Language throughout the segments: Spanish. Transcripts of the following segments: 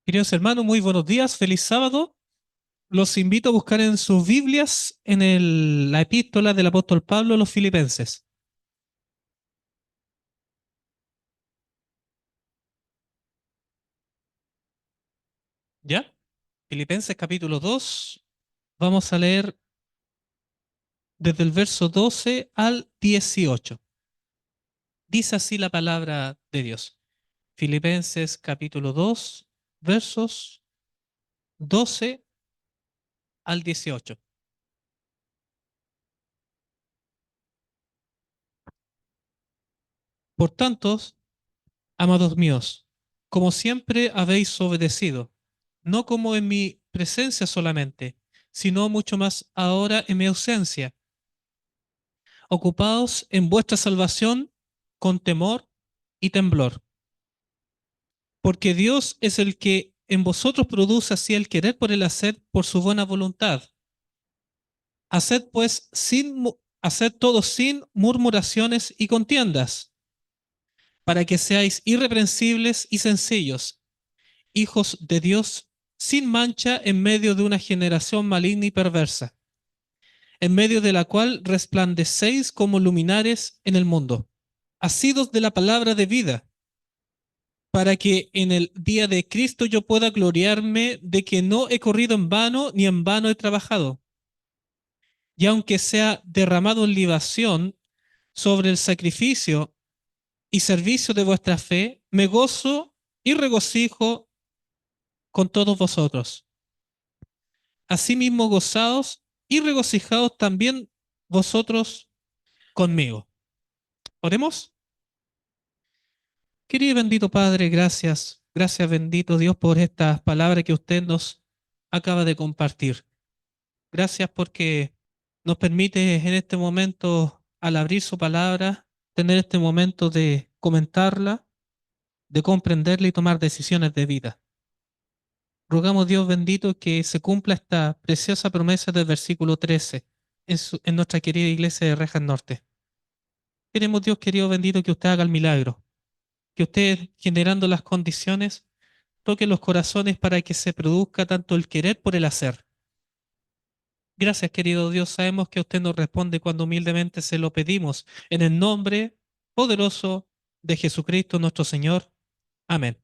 Queridos hermanos, muy buenos días, feliz sábado. Los invito a buscar en sus Biblias en la epístola del apóstol Pablo a los Filipenses. ¿Ya? Filipenses capítulo 2. Vamos a leer desde el verso 12 al 18. Dice así la palabra de Dios. Filipenses capítulo 2, versos 12 al 18. Por tanto, amados míos, como siempre habéis obedecido, no como en mi presencia solamente, sino mucho más ahora en mi ausencia. Ocupaos en vuestra salvación con temor y temblor, porque Dios es el que en vosotros produce así el querer por el hacer por su buena voluntad. Haced pues haced todo sin murmuraciones y contiendas, para que seáis irreprensibles y sencillos, hijos de Dios sin mancha en medio de una generación maligna y perversa, en medio de la cual resplandecéis como luminares en el mundo, asidos de la palabra de vida, para que en el día de Cristo yo pueda gloriarme de que no he corrido en vano ni en vano he trabajado. Y aunque sea derramado en libación sobre el sacrificio y servicio de vuestra fe, me gozo y regocijo con todos vosotros. Asimismo, gozaos y regocijaos también vosotros conmigo. Oremos. Querido y bendito Padre, gracias. Gracias, bendito Dios, por estas palabras que usted nos acaba de compartir. Gracias porque nos permite en este momento, al abrir su palabra, tener este momento de comentarla, de comprenderla y tomar decisiones de vida. Rogamos, Dios bendito, que se cumpla esta preciosa promesa del versículo 13 en nuestra querida iglesia de Rejas Norte. Queremos, Dios querido bendito, que usted haga el milagro, que usted, generando las condiciones, toque los corazones para que se produzca tanto el querer por el hacer. Gracias, querido Dios. Sabemos que usted nos responde cuando humildemente se lo pedimos. En el nombre poderoso de Jesucristo nuestro Señor. Amén.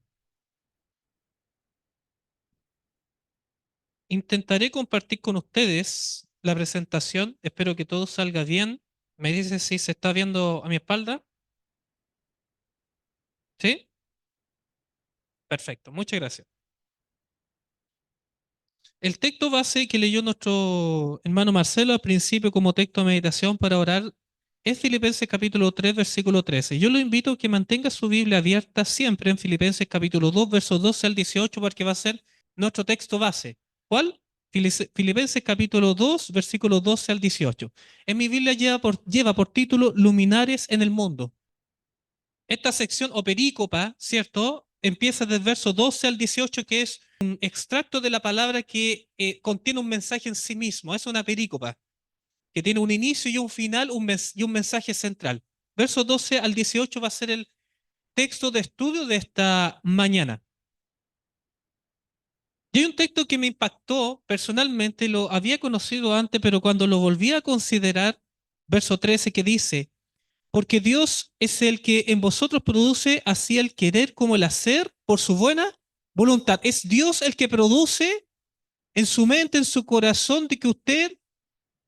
Intentaré compartir con ustedes la presentación. Espero que todo salga bien. Me dice si se está viendo a mi espalda. ¿Sí? Perfecto. Muchas gracias. El texto base que leyó nuestro hermano Marcelo al principio como texto de meditación para orar es Filipenses capítulo 3, versículo 13. Yo lo invito a que mantenga su Biblia abierta siempre en Filipenses capítulo 2, versos 12 al 18, porque va a ser nuestro texto base. ¿Cuál? Filipenses capítulo 2, versículo 12 al 18. En mi Biblia lleva por título Luminares en el mundo. Esta sección o perícopa, ¿cierto? Empieza del verso 12 al 18, que es un extracto de la palabra que contiene un mensaje en sí mismo. Es una perícopa que tiene un inicio y un final y un mensaje central. Verso 12 al 18 va a ser el texto de estudio de esta mañana. Y hay un texto que me impactó personalmente, lo había conocido antes, pero cuando lo volví a considerar, verso 13 que dice, porque Dios es el que en vosotros produce así el querer como el hacer por su buena voluntad. Es Dios el que produce en su mente, en su corazón, de que usted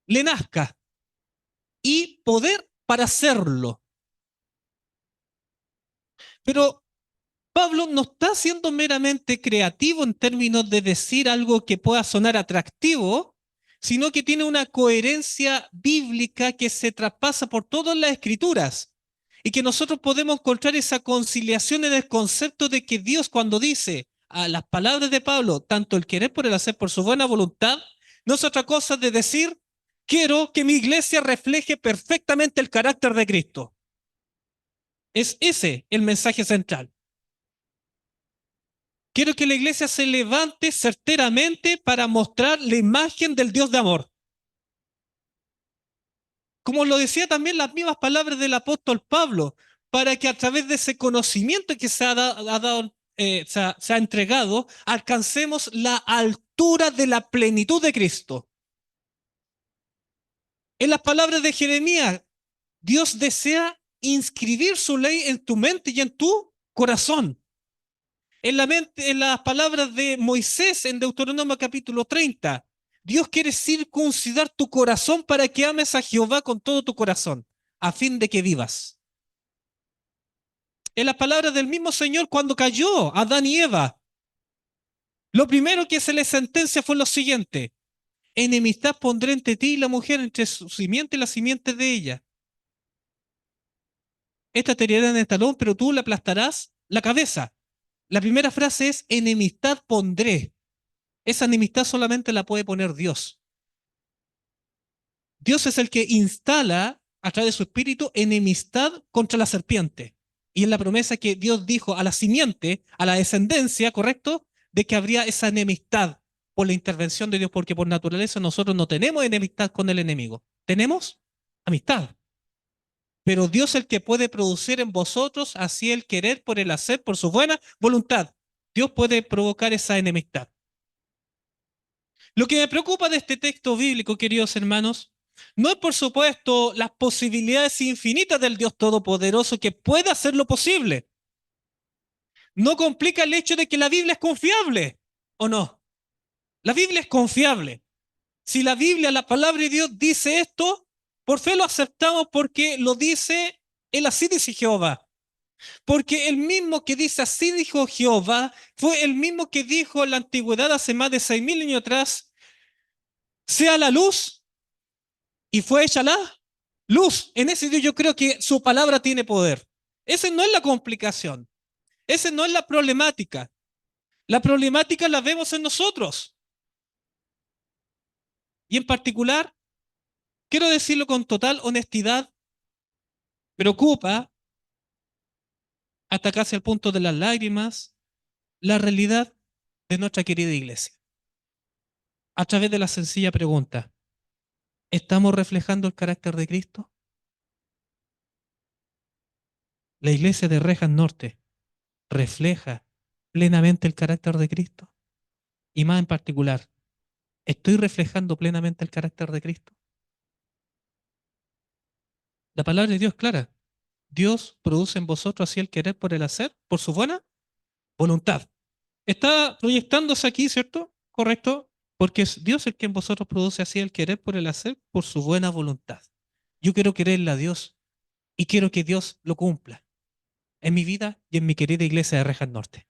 le nazca y poder para hacerlo. Pero Pablo no está siendo meramente creativo en términos de decir algo que pueda sonar atractivo, sino que tiene una coherencia bíblica que se traspasa por todas las escrituras y que nosotros podemos encontrar esa conciliación en el concepto de que Dios cuando dice a las palabras de Pablo, tanto el querer por el hacer por su buena voluntad, no es otra cosa de decir, quiero que mi iglesia refleje perfectamente el carácter de Cristo. Es ese el mensaje central. Quiero que la iglesia se levante certeramente para mostrar la imagen del Dios de amor. Como lo decía también las mismas palabras del apóstol Pablo, para que a través de ese conocimiento que se ha dado se ha entregado, alcancemos la altura de la plenitud de Cristo. En las palabras de Jeremías, Dios desea inscribir su ley en tu mente y en tu corazón. En las palabras de Moisés en Deuteronomio capítulo 30, Dios quiere circuncidar tu corazón para que ames a Jehová con todo tu corazón, a fin de que vivas. En las palabras del mismo Señor cuando cayó Adán y Eva, lo primero que se le sentencia fue lo siguiente: enemistad pondré entre ti y la mujer, entre su simiente y la simiente de ella. Esta te herirá en el talón, pero tú le aplastarás la cabeza. La primera frase es enemistad pondré. Esa enemistad solamente la puede poner Dios. Dios es el que instala a través de su espíritu enemistad contra la serpiente. Y es la promesa que Dios dijo a la simiente, a la descendencia, ¿correcto? De que habría esa enemistad por la intervención de Dios, porque por naturaleza nosotros no tenemos enemistad con el enemigo. Tenemos amistad. Pero Dios es el que puede producir en vosotros así el querer por el hacer, por su buena voluntad. Dios puede provocar esa enemistad. Lo que me preocupa de este texto bíblico, queridos hermanos, no es por supuesto las posibilidades infinitas del Dios Todopoderoso que puede hacer lo posible. No complica el hecho de que la Biblia es confiable, ¿o no? La Biblia es confiable. Si la Biblia, la palabra de Dios dice esto, por fe lo aceptamos porque lo dice, él así dice Jehová. Porque el mismo que dice así dijo Jehová, fue el mismo que dijo en la antigüedad hace más de 6.000 años atrás, sea la luz y fue hecha la luz. En ese Dios yo creo que su palabra tiene poder. Esa no es la complicación, esa no es la problemática. La problemática la vemos en nosotros. Y en particular, quiero decirlo con total honestidad, preocupa, hasta casi al punto de las lágrimas, la realidad de nuestra querida iglesia. A través de la sencilla pregunta: ¿estamos reflejando el carácter de Cristo? La iglesia de Rejas Norte refleja plenamente el carácter de Cristo. Y más en particular, ¿estoy reflejando plenamente el carácter de Cristo? La palabra de Dios es clara. Dios produce en vosotros así el querer por el hacer, por su buena voluntad. Está proyectándose aquí, ¿cierto? Correcto. Porque es Dios el que en vosotros produce así el querer por el hacer, por su buena voluntad. Yo quiero quererle a Dios y quiero que Dios lo cumpla en mi vida y en mi querida iglesia de Rejas Norte.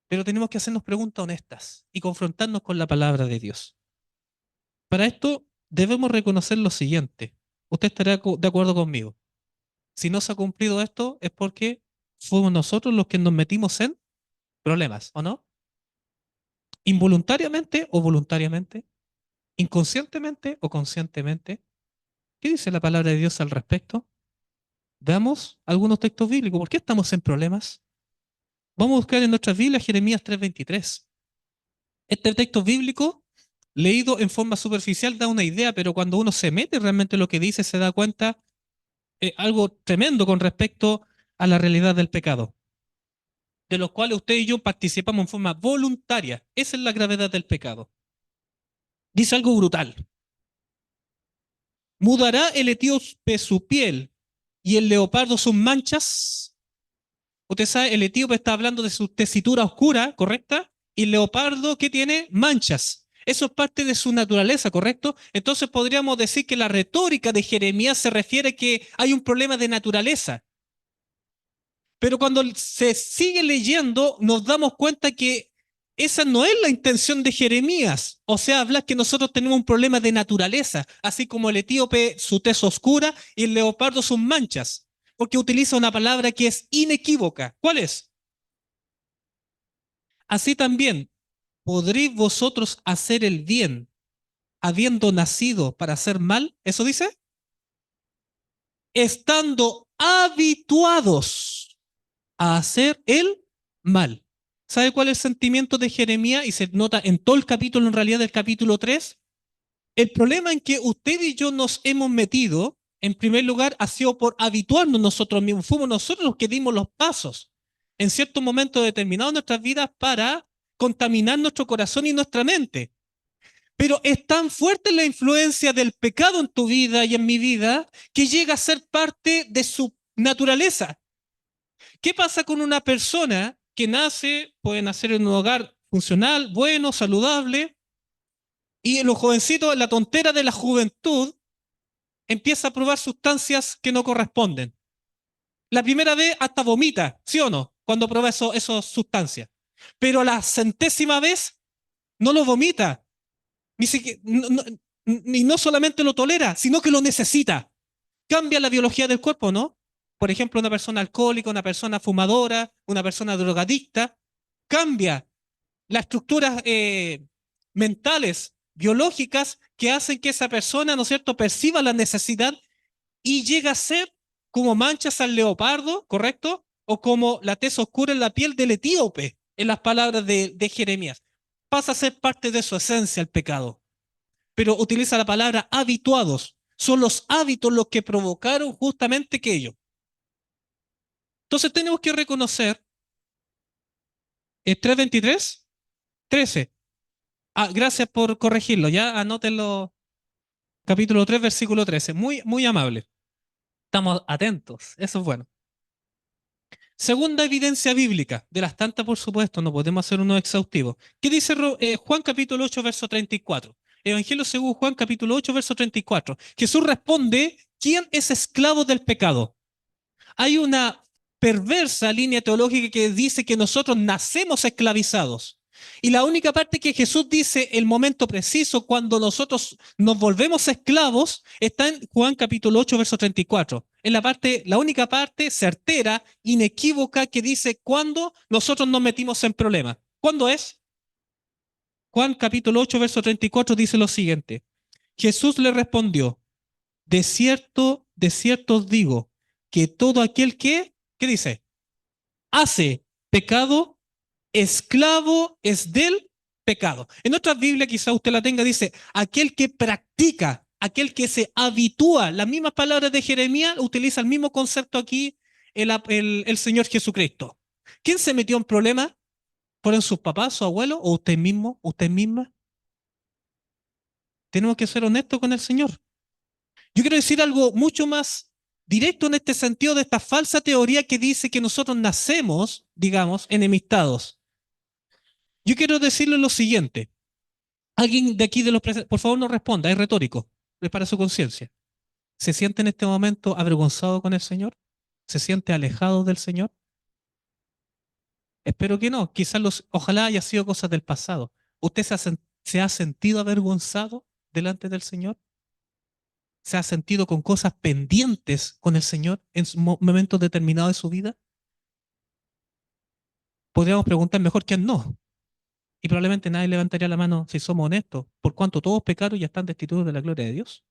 Pero tenemos que hacernos preguntas honestas y confrontarnos con la palabra de Dios. Para esto debemos reconocer lo siguiente. Usted estará de acuerdo conmigo. Si no se ha cumplido esto es porque fuimos nosotros los que nos metimos en problemas, ¿o no? Involuntariamente o voluntariamente, inconscientemente o conscientemente. ¿Qué dice la palabra de Dios al respecto? Veamos algunos textos bíblicos. ¿Por qué estamos en problemas? Vamos a buscar en nuestras Biblias Jeremías 3:23. Este texto bíblico, leído en forma superficial, da una idea, pero cuando uno se mete realmente en lo que dice, se da cuenta algo tremendo con respecto a la realidad del pecado, de los cuales usted y yo participamos en forma voluntaria. Esa es la gravedad del pecado. Dice algo brutal. ¿Mudará el etíope su piel y el leopardo sus manchas? Usted sabe, el etíope está hablando de su tesitura oscura, ¿correcta? Y el leopardo, ¿qué tiene? Manchas. Eso es parte de su naturaleza, ¿correcto? Entonces podríamos decir que la retórica de Jeremías se refiere a que hay un problema de naturaleza. Pero cuando se sigue leyendo, nos damos cuenta que esa no es la intención de Jeremías. O sea, habla que nosotros tenemos un problema de naturaleza, así como el etíope su tez oscura y el leopardo sus manchas, porque utiliza una palabra que es inequívoca. ¿Cuál es? Así también, ¿podréis vosotros hacer el bien habiendo nacido para hacer mal? ¿Eso dice? Estando habituados a hacer el mal. ¿Sabe cuál es el sentimiento de Jeremías? Y se nota en todo el capítulo, en realidad del capítulo 3. El problema en que usted y yo nos hemos metido, en primer lugar, ha sido por habituarnos nosotros mismos. Fuimos nosotros los que dimos los pasos. en cierto momento determinado de nuestras vidas para contaminar nuestro corazón y nuestra mente. Pero es tan fuerte la influencia del pecado en tu vida y en mi vida que llega a ser parte de su naturaleza. ¿Qué pasa con una persona que nace, puede nacer en un hogar funcional, bueno, saludable, y los jovencitos, en la tontera de la juventud, empieza a probar sustancias que no corresponden? La primera vez hasta vomita, ¿sí o no? Cuando prueba esas sustancias. Pero la centésima vez no lo vomita, ni siquiera, y no solamente lo tolera, sino que lo necesita. Cambia la biología del cuerpo, ¿no? Por ejemplo, una persona alcohólica, una persona fumadora, una persona drogadicta, cambia las estructuras mentales, biológicas, que hacen que esa persona, ¿no es cierto?, perciba la necesidad y llega a ser como manchas al leopardo, ¿correcto? O como la tez oscura en la piel del etíope, en las palabras de Jeremías. Pasa a ser parte de su esencia el pecado. Pero utiliza la palabra habituados. Son los hábitos los que provocaron justamente aquello. Entonces tenemos que reconocer, 3:23, 13. Ah, gracias por corregirlo, ya anótenlo, capítulo 3, versículo 13. Muy, muy amable. Estamos atentos, eso es bueno. Segunda evidencia bíblica, de las tantas, por supuesto, no podemos hacer uno exhaustivo. ¿Qué dice Juan capítulo 8, verso 34? Evangelio según Juan capítulo 8, verso 34. Jesús responde, ¿quién es esclavo del pecado? Hay una perversa línea teológica que dice que nosotros nacemos esclavizados. Y la única parte que Jesús dice, el momento preciso cuando nosotros nos volvemos esclavos, está en Juan capítulo 8, verso 34. Es la única parte certera, inequívoca, que dice cuándo nosotros nos metimos en problemas. ¿Cuándo es? Juan capítulo 8, verso 34 dice lo siguiente. Jesús le respondió, de cierto os digo, que todo aquel que, ¿qué dice? Hace pecado, esclavo es del pecado. En otras Biblias, quizá usted la tenga, dice, aquel que practica, aquel que se habitúa. Las mismas palabras de Jeremías utiliza el mismo concepto aquí el Señor Jesucristo. ¿Quién se metió en problemas? ¿Fueron sus papás, su abuelo o usted mismo, usted misma? Tenemos que ser honestos con el Señor. Yo quiero decir algo mucho más directo en este sentido de esta falsa teoría que dice que nosotros nacemos, digamos, enemistados. Yo quiero decirle lo siguiente. Alguien de aquí de los presentes, por favor no responda, es retórico, es para su conciencia. ¿Se siente en este momento avergonzado con el Señor? ¿Se siente alejado del Señor? Espero que no, quizás ojalá haya sido cosas del pasado. ¿Usted se ha sentido avergonzado delante del Señor? ¿Se ha sentido con cosas pendientes con el Señor en momentos determinados de su vida? Podríamos preguntar mejor quién no. Y probablemente nadie levantaría la mano si somos honestos, por cuanto todos pecaron y están destituidos de la gloria de Dios.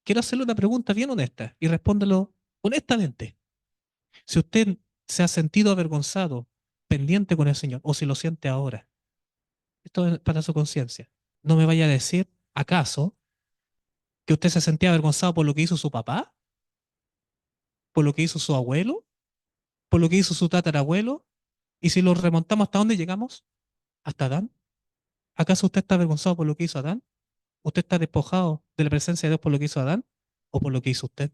Quiero hacerle una pregunta bien honesta y respóndelo honestamente. Si usted se ha sentido avergonzado, pendiente con el Señor, o si lo siente ahora, esto es para su conciencia. No me vaya a decir, ¿acaso, que usted se sentía avergonzado por lo que hizo su papá? ¿Por lo que hizo su abuelo? ¿Por lo que hizo su tatarabuelo? Y si lo remontamos, ¿hasta dónde llegamos? ¿Hasta Adán? ¿Acaso usted está avergonzado por lo que hizo Adán? ¿Usted está despojado de la presencia de Dios por lo que hizo Adán o por lo que hizo usted?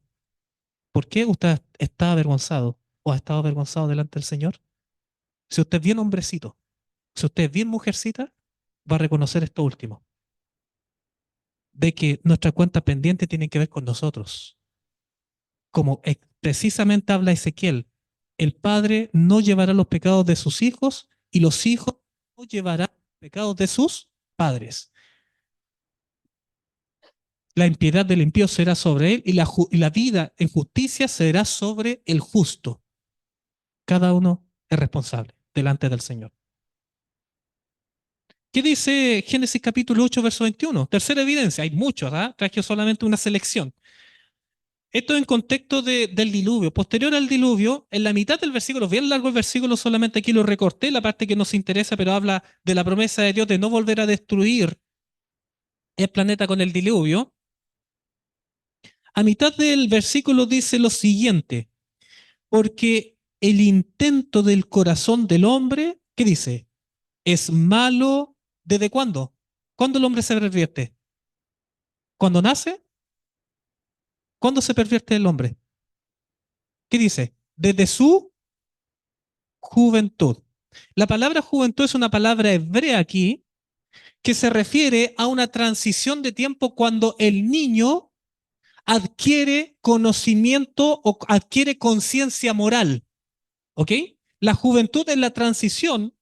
¿Por qué usted está avergonzado o ha estado avergonzado delante del Señor? Si usted es bien hombrecito, si usted es bien mujercita, va a reconocer esto último, de que nuestra cuenta pendiente tiene que ver con nosotros. Como precisamente habla Ezequiel, el padre no llevará los pecados de sus hijos y los hijos no llevarán los pecados de sus padres. La impiedad del impío será sobre él y la vida en justicia será sobre el justo. Cada uno es responsable delante del Señor. ¿Qué dice Génesis capítulo 8, verso 21? Tercera evidencia, hay muchos, ¿ah? Traje solamente una selección. Esto en contexto del diluvio. Posterior al diluvio, en la mitad del versículo, bien largo el versículo, solamente aquí lo recorté, la parte que nos interesa, pero habla de la promesa de Dios de no volver a destruir el planeta con el diluvio. A mitad del versículo dice lo siguiente, porque el intento del corazón del hombre, ¿qué dice? Es malo ¿desde cuándo? ¿Cuándo el hombre se pervierte? ¿Cuándo nace? ¿Cuándo se pervierte el hombre? ¿Qué dice? Desde su juventud. La palabra juventud es una palabra hebrea aquí que se refiere a una transición de tiempo cuando el niño adquiere conocimiento o adquiere conciencia moral. ¿Ok? La juventud es la transición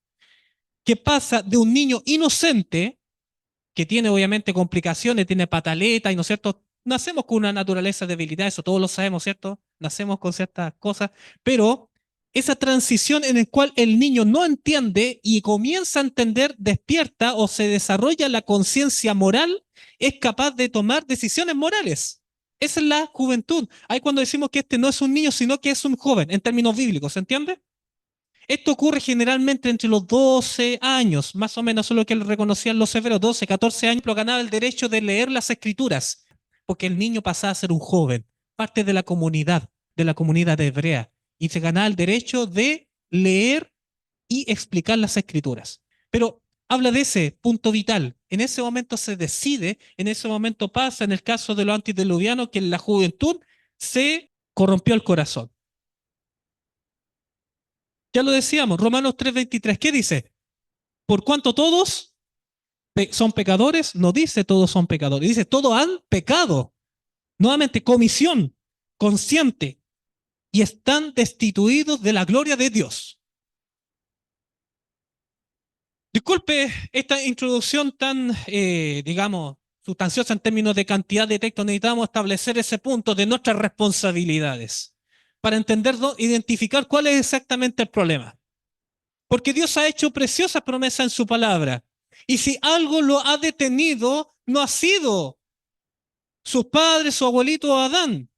que pasa de un niño inocente, que tiene obviamente complicaciones, tiene pataletas, y ¿no es cierto? Nacemos con una naturaleza debilitada, eso todos lo sabemos, ¿cierto? Nacemos con ciertas cosas, pero esa transición en la cual el niño no entiende y comienza a entender, despierta o se desarrolla la conciencia moral, es capaz de tomar decisiones morales. Esa es la juventud. Ahí cuando decimos que este no es un niño, sino que es un joven, en términos bíblicos, ¿se entiende? Esto ocurre generalmente entre los 12 años, más o menos, eso es lo que reconocían los hebreos, 12, 14 años, pero ganaba el derecho de leer las escrituras, porque el niño pasaba a ser un joven, parte de la comunidad hebrea, y se ganaba el derecho de leer y explicar las escrituras. Pero habla de ese punto vital. En ese momento se decide, en ese momento pasa, en el caso de los antediluvianos, que en la juventud se corrompió el corazón. Ya lo decíamos, Romanos 3:23, ¿qué dice? Por cuanto todos son pecadores, no dice todos son pecadores, dice todos han pecado. Nuevamente, comisión consciente y están destituidos de la gloria de Dios. Disculpe esta introducción tan, digamos, sustanciosa en términos de cantidad de texto. Necesitamos establecer ese punto de nuestras responsabilidades para entender, identificar cuál es exactamente el problema. Porque Dios ha hecho preciosas promesas en su palabra. Y si algo lo ha detenido, no ha sido sus padres, su abuelito Adán.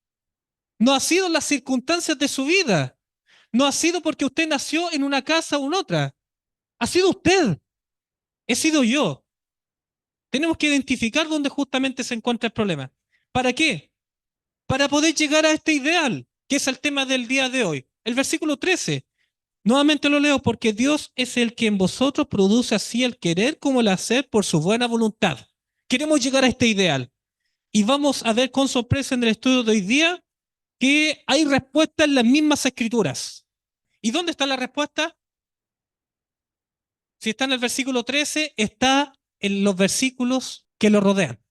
No ha sido las circunstancias de su vida. No ha sido porque usted nació en una casa o en otra. Ha sido usted. He sido yo. Tenemos que identificar dónde justamente se encuentra el problema. ¿Para qué? Para poder llegar a este ideal, que es el tema del día de hoy. El versículo 13. Nuevamente lo leo, porque Dios es el que en vosotros produce así el querer como el hacer por su buena voluntad. Queremos llegar a este ideal. Y vamos a ver con sorpresa en el estudio de hoy día que hay respuesta en las mismas escrituras. ¿Y dónde está la respuesta? Si está en el versículo 13, está en los versículos que lo rodean.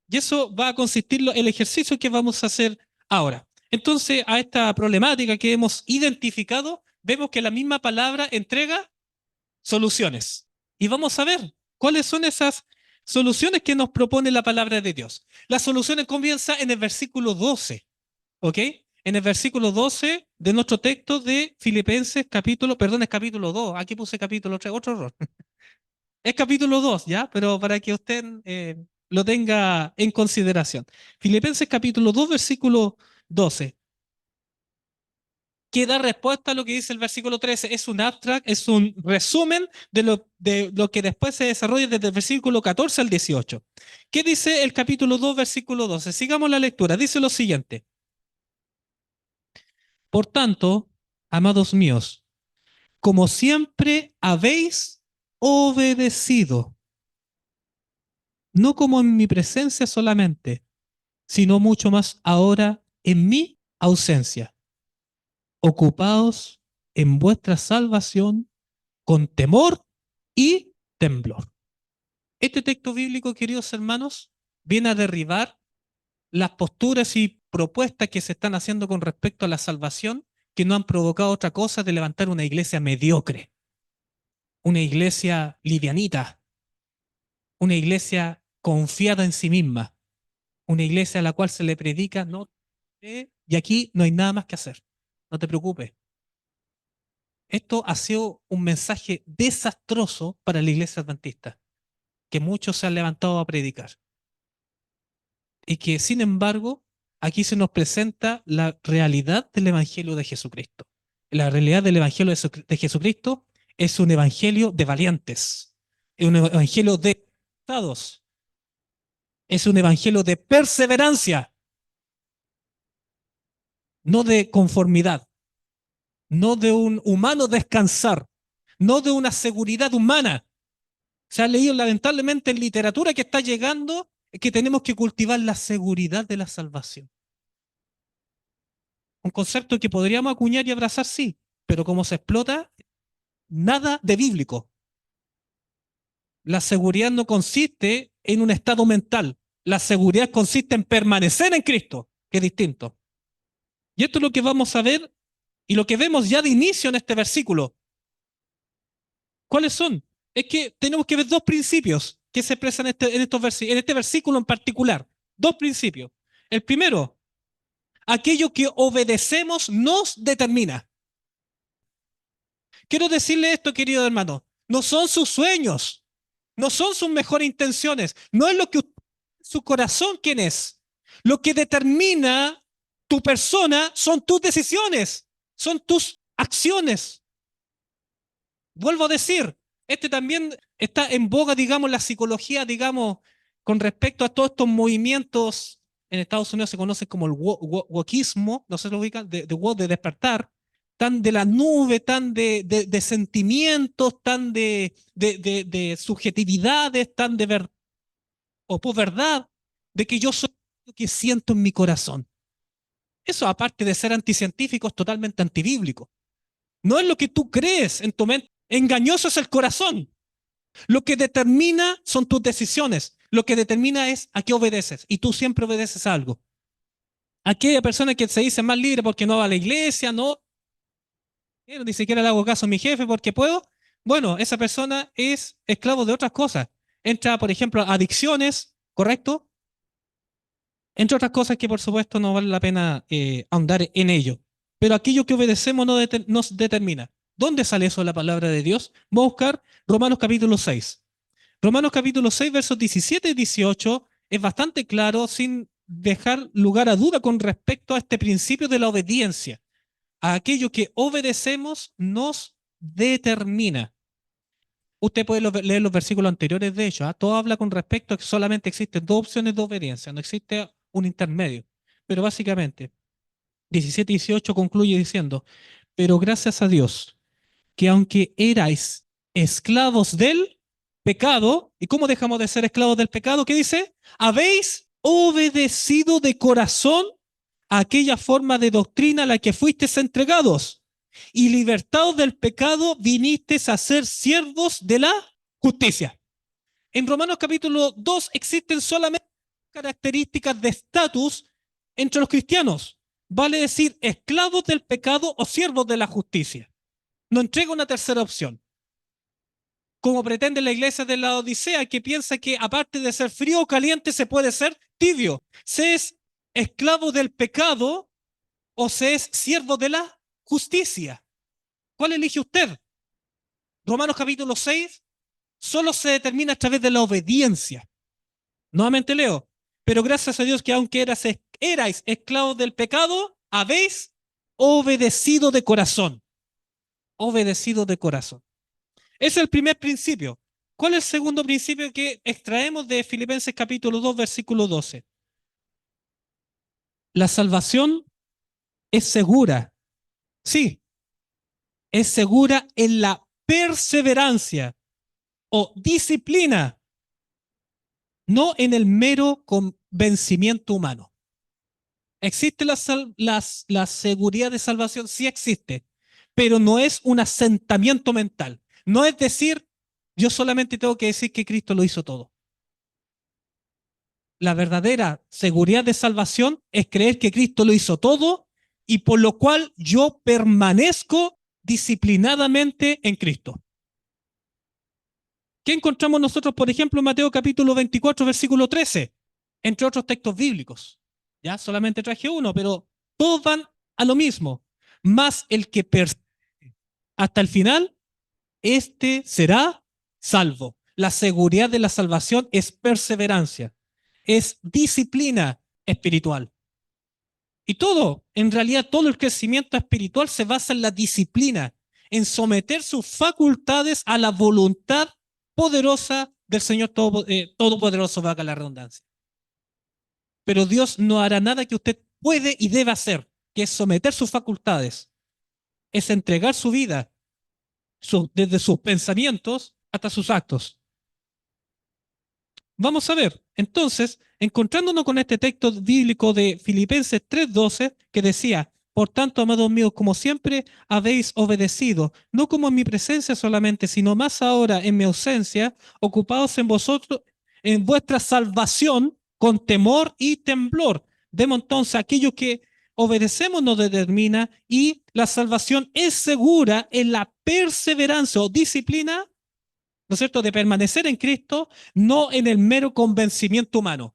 Y eso va a consistir en el ejercicio que vamos a hacer ahora. Entonces, a esta problemática que hemos identificado, vemos que la misma palabra entrega soluciones. Y vamos a ver cuáles son esas soluciones que nos propone la palabra de Dios. Las soluciones comienzan en el versículo 12, ¿ok? En el versículo 12 de nuestro texto de Filipenses, es capítulo 2, aquí puse capítulo 3, otro error. Es capítulo 2, ¿ya? Pero para que usted lo tenga en consideración. Filipenses capítulo 2, versículo 12, que da respuesta a lo que dice el versículo 13. Es un abstract, es un resumen de lo que después se desarrolla desde el versículo 14 al 18. ¿Qué dice el capítulo 2, versículo 12? Sigamos la lectura. Dice lo siguiente. Por tanto, amados míos, como siempre habéis obedecido, no como en mi presencia solamente, sino mucho más ahora en mi ausencia. Ocupaos en vuestra salvación con temor y temblor. Este texto bíblico, queridos hermanos, viene a derribar las posturas y propuestas que se están haciendo con respecto a la salvación, que no han provocado otra cosa de levantar una iglesia mediocre, una iglesia livianita, una iglesia confiada en sí misma, una iglesia a la cual se le predica, no, y aquí no hay nada más que hacer, no te preocupes. Esto ha sido un mensaje desastroso para la iglesia adventista, que muchos se han levantado a predicar. Y que, sin embargo, aquí se nos presenta la realidad del Evangelio de Jesucristo. La realidad del Evangelio de Jesucristo es un evangelio de valientes, es un evangelio de estados, es un evangelio de perseverancia, no de conformidad. no de un humano descansar, no de una seguridad humana. Se ha leído lamentablemente en literatura que está llegando que tenemos que cultivar la seguridad de la salvación. Un concepto que podríamos acuñar y abrazar, sí, pero como se explota, nada de bíblico. La seguridad no consiste en un estado mental. La seguridad consiste en permanecer en Cristo, que es distinto. Y esto es lo que vamos a ver y lo que vemos ya de inicio en este versículo. ¿Cuáles son? Es que tenemos que ver dos principios que se expresan en este versículo en particular. Dos principios. El primero, aquello que obedecemos nos determina. Quiero decirle esto, querido hermano. No son sus sueños, no son sus mejores intenciones, no es lo que su corazón quién es. Lo que determina tu persona son tus decisiones, son tus acciones. Vuelvo a decir, este también está en boga, digamos, la psicología, digamos, con respecto a todos estos movimientos. En Estados Unidos se conocen como el wokismo, no se lo ubican, de woke, de despertar, tan de la nube, tan de sentimientos, tan de subjetividades, tan de ver o posverdad, de que yo soy lo que siento en mi corazón. Eso, aparte de ser anticientífico, es totalmente antibíblico. No es lo que tú crees en tu mente. Engañoso es el corazón. Lo que determina son tus decisiones. Lo que determina es a qué obedeces. Y tú siempre obedeces a algo. Aquella persona que se dice más libre porque no va a la iglesia, no, ni siquiera le hago caso a mi jefe porque puedo. Bueno, esa persona es esclavo de otras cosas. Entra, por ejemplo, a adicciones, ¿correcto? Entre otras cosas que por supuesto no vale la pena ahondar en ello. Pero aquello que obedecemos nos determina. ¿Dónde sale eso de la palabra de Dios? Voy a buscar Romanos capítulo 6. Romanos capítulo 6, versos 17 y 18 es bastante claro sin dejar lugar a duda con respecto a este principio de la obediencia. A aquello que obedecemos nos determina. Usted puede leer los versículos anteriores de ellos. Todo habla con respecto a que solamente existen dos opciones de obediencia, no existe un intermedio. Pero básicamente, 17 y 18 concluye diciendo, pero gracias a Dios, que aunque erais esclavos del pecado, ¿y cómo dejamos de ser esclavos del pecado? ¿Qué dice? Habéis obedecido de corazón a aquella forma de doctrina a la que fuisteis entregados, y libertados del pecado vinisteis a ser siervos de la justicia. En Romanos capítulo 2 existen solamente características de estatus entre los cristianos. Vale decir esclavos del pecado o siervos de la justicia. No entrega una tercera opción. Como pretende la iglesia de la Odisea, que piensa que aparte de ser frío o caliente se puede ser tibio. Se es esclavo del pecado o se es siervo de la justicia. ¿Cuál elige usted? Romanos capítulo 6 solo se determina a través de la obediencia. Nuevamente leo, pero gracias a Dios que aunque erais esclavos del pecado, habéis obedecido de corazón. Obedecido de corazón. Ese es el primer principio. ¿Cuál es el segundo principio que extraemos de Filipenses capítulo 2, versículo 12? La salvación es segura. Sí, es segura en la perseverancia o disciplina, no en el mero convencimiento humano. ¿Existe la seguridad de salvación? Sí existe, pero no es un asentamiento mental. No es decir, yo solamente tengo que decir que Cristo lo hizo todo. La verdadera seguridad de salvación es creer que Cristo lo hizo todo y por lo cual yo permanezco disciplinadamente en Cristo. ¿Qué encontramos nosotros, por ejemplo, en Mateo capítulo 24, versículo 13? Entre otros textos bíblicos. Ya solamente traje uno, pero todos van a lo mismo. Más el que persevere hasta el final, este será salvo. La seguridad de la salvación es perseverancia, es disciplina espiritual. Y todo, en realidad, todo el crecimiento espiritual se basa en la disciplina, en someter sus facultades a la voluntad poderosa del Señor Todopoderoso, valga la redundancia. Pero Dios no hará nada que usted puede y debe hacer, que es someter sus facultades es entregar su vida, desde sus pensamientos hasta sus actos. Vamos a ver, entonces, encontrándonos con este texto bíblico de Filipenses 3:12, que decía, por tanto, amados míos, como siempre habéis obedecido, no como en mi presencia solamente, sino más ahora en mi ausencia, ocupados en vosotros, en vuestra salvación, con temor y temblor. Vemos entonces aquello que obedecemos nos determina y la salvación es segura en la perseverancia o disciplina, ¿no es cierto?, de permanecer en Cristo, no en el mero convencimiento humano.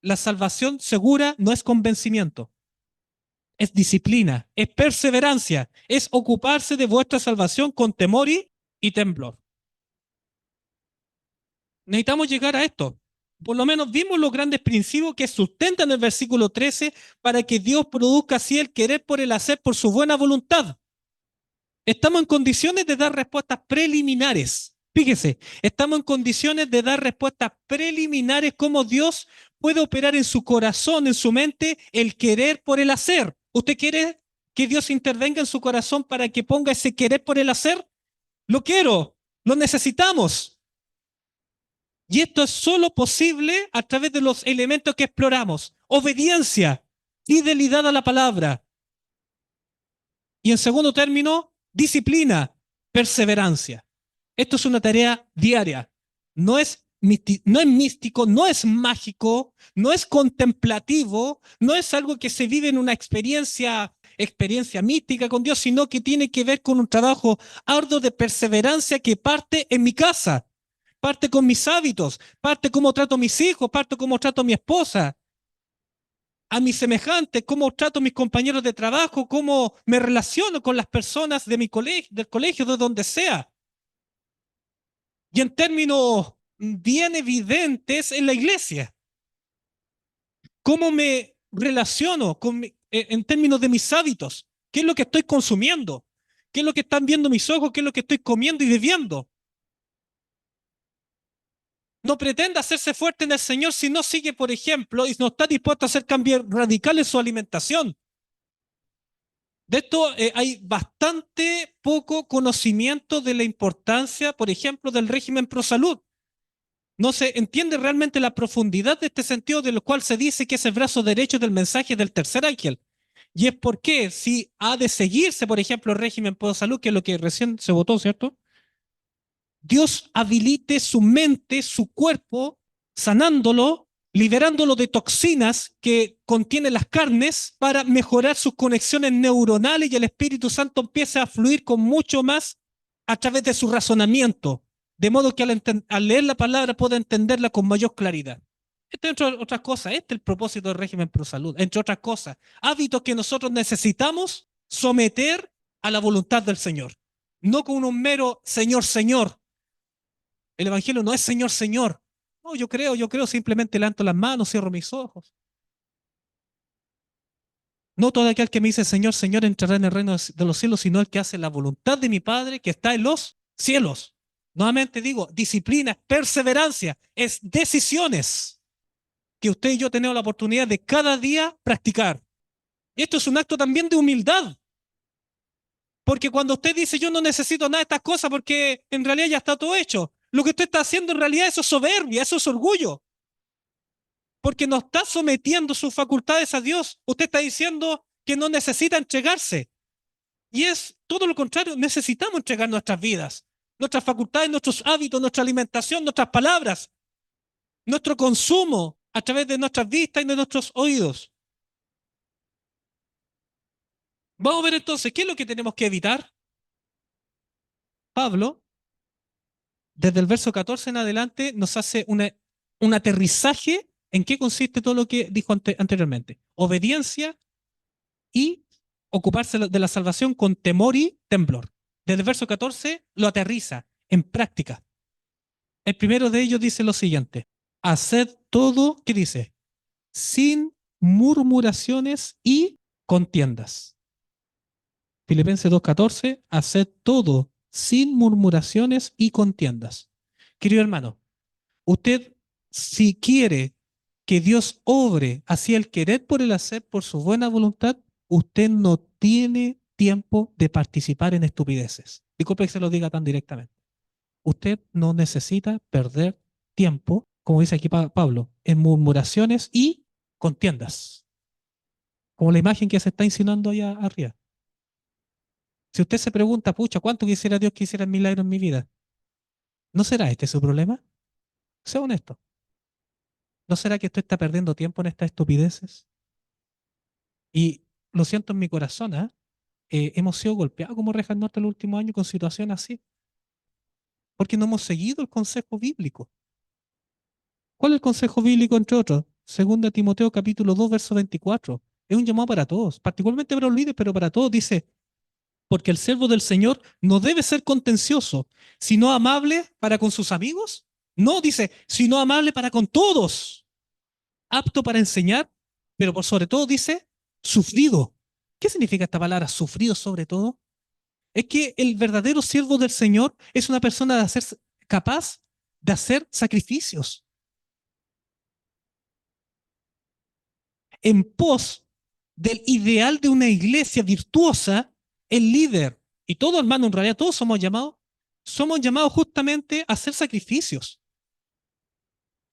La salvación segura no es convencimiento, es disciplina, es perseverancia, es ocuparse de vuestra salvación con temor y temblor. Necesitamos llegar a esto. Por lo menos vimos los grandes principios que sustentan el versículo 13 para que Dios produzca así el querer por el hacer por su buena voluntad. Estamos en condiciones de dar respuestas preliminares. Fíjese, estamos en condiciones de dar respuestas preliminares cómo Dios puede operar en su corazón, en su mente, el querer por el hacer. ¿Usted quiere que Dios intervenga en su corazón para que ponga ese querer por el hacer? Lo quiero, lo necesitamos. Y esto es solo posible a través de los elementos que exploramos. Obediencia, fidelidad a la palabra. Y en segundo término, disciplina, perseverancia. Esto es una tarea diaria. No es místico, no es mágico, no es contemplativo, no es algo que se vive en una experiencia mística con Dios, sino que tiene que ver con un trabajo arduo de perseverancia que parte en mi casa, parte con mis hábitos, parte cómo trato a mis hijos, parte cómo trato a mi esposa, a mis semejantes, cómo trato a mis compañeros de trabajo, cómo me relaciono con las personas de mi colegio, del colegio, de donde sea. Y en términos bien evidentes en la iglesia, cómo me relaciono en términos de mis hábitos, qué es lo que estoy consumiendo, qué es lo que están viendo mis ojos, qué es lo que estoy comiendo y bebiendo. No pretenda hacerse fuerte en el Señor si no sigue, por ejemplo, y no está dispuesto a hacer cambios radicales en su alimentación. De esto hay bastante poco conocimiento de la importancia, por ejemplo, del régimen pro salud. No se entiende realmente la profundidad de este sentido, de lo cual se dice que es el brazo derecho del mensaje del tercer ángel. Y es porque si ha de seguirse, por ejemplo, el régimen pro salud, que es lo que recién se votó, ¿cierto? Dios habilite su mente, su cuerpo, sanándolo, liberándolo de toxinas que contienen las carnes para mejorar sus conexiones neuronales y el Espíritu Santo empiece a fluir con mucho más a través de su razonamiento, de modo que al leer la palabra pueda entenderla con mayor claridad. Entre otras cosas, este es el propósito del régimen pro salud, entre otras cosas, hábitos que nosotros necesitamos someter a la voluntad del Señor, no con un mero Señor, Señor. El Evangelio no es Señor, Señor. No, yo creo, simplemente levanto las manos, cierro mis ojos. No todo aquel que me dice Señor, Señor entrará en el reino de los cielos, sino el que hace la voluntad de mi Padre que está en los cielos. Nuevamente digo, disciplina, es perseverancia, es decisiones que usted y yo tenemos la oportunidad de cada día practicar. Y esto es un acto también de humildad, porque cuando usted dice yo no necesito nada de estas cosas porque en realidad ya está todo hecho, lo que usted está haciendo en realidad eso es soberbia, eso es orgullo. Porque no está sometiendo sus facultades a Dios. Usted está diciendo que no necesita entregarse. Y es todo lo contrario, necesitamos entregar nuestras vidas, nuestras facultades, nuestros hábitos, nuestra alimentación, nuestras palabras, nuestro consumo a través de nuestras vistas y de nuestros oídos. Vamos a ver entonces, ¿qué es lo que tenemos que evitar? Pablo, desde el verso 14 en adelante, nos hace un aterrizaje en qué consiste todo lo que dijo anteriormente. Obediencia y ocuparse de la salvación con temor y temblor. Desde el verso 14 lo aterriza en práctica. El primero de ellos dice lo siguiente: haced todo, ¿qué dice? Sin murmuraciones y contiendas. Filipenses 2:14, haced todo sin murmuraciones y contiendas. Querido hermano, usted, si quiere que Dios obre hacia el querer por el hacer, por su buena voluntad, usted no tiene tiempo de participar en estupideces. Disculpe que se lo diga tan directamente. Usted no necesita perder tiempo, como dice aquí Pablo, en murmuraciones y contiendas, como la imagen que se está insinuando allá arriba. Si usted se pregunta, pucha, ¿cuánto quisiera Dios que hiciera el milagro en mi vida? ¿No será este su problema? Sea honesto. ¿No será que usted está perdiendo tiempo en estas estupideces? Y lo siento en mi corazón, ¿ah? Hemos sido golpeados como Rejas Norte el último año con situaciones así, porque no hemos seguido el consejo bíblico. ¿Cuál es el consejo bíblico, entre otros? Segunda Timoteo capítulo 2, verso 24. Es un llamado para todos, particularmente para los líderes, pero para todos. Dice, porque el siervo del Señor no debe ser contencioso, sino amable para con sus amigos. No, dice, sino amable para con todos, apto para enseñar, pero por sobre todo dice, sufrido. ¿Qué significa esta palabra, sufrido sobre todo? Es que el verdadero siervo del Señor es una persona capaz de hacer sacrificios en pos del ideal de una iglesia virtuosa. El líder y todo hermano, en realidad todos somos llamados justamente a hacer sacrificios.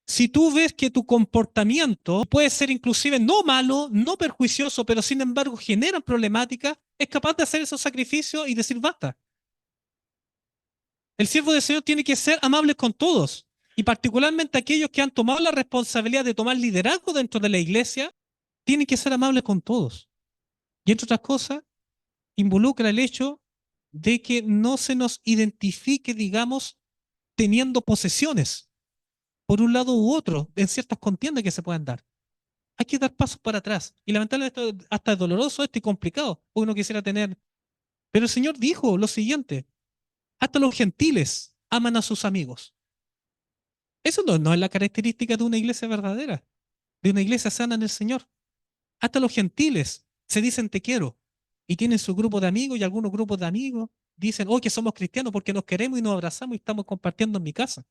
Si tú ves que tu comportamiento puede ser inclusive no malo, no perjuicioso, pero sin embargo genera problemática, es capaz de hacer esos sacrificios y decir basta. El siervo del Señor tiene que ser amable con todos, y particularmente aquellos que han tomado la responsabilidad de tomar liderazgo dentro de la iglesia, tienen que ser amables con todos. Y entre otras cosas, involucra el hecho de que no se nos identifique, digamos, teniendo posesiones, por un lado u otro, en ciertas contiendas que se puedan dar. Hay que dar pasos para atrás. Y lamentablemente esto hasta es doloroso esto y complicado, porque uno quisiera tener. Pero el Señor dijo lo siguiente, hasta los gentiles aman a sus amigos. Eso no es la característica de una iglesia verdadera, de una iglesia sana en el Señor. Hasta los gentiles se dicen te quiero y tienen su grupo de amigos y algunos grupos de amigos dicen, oh, que somos cristianos porque nos queremos y nos abrazamos y estamos compartiendo en mi casa.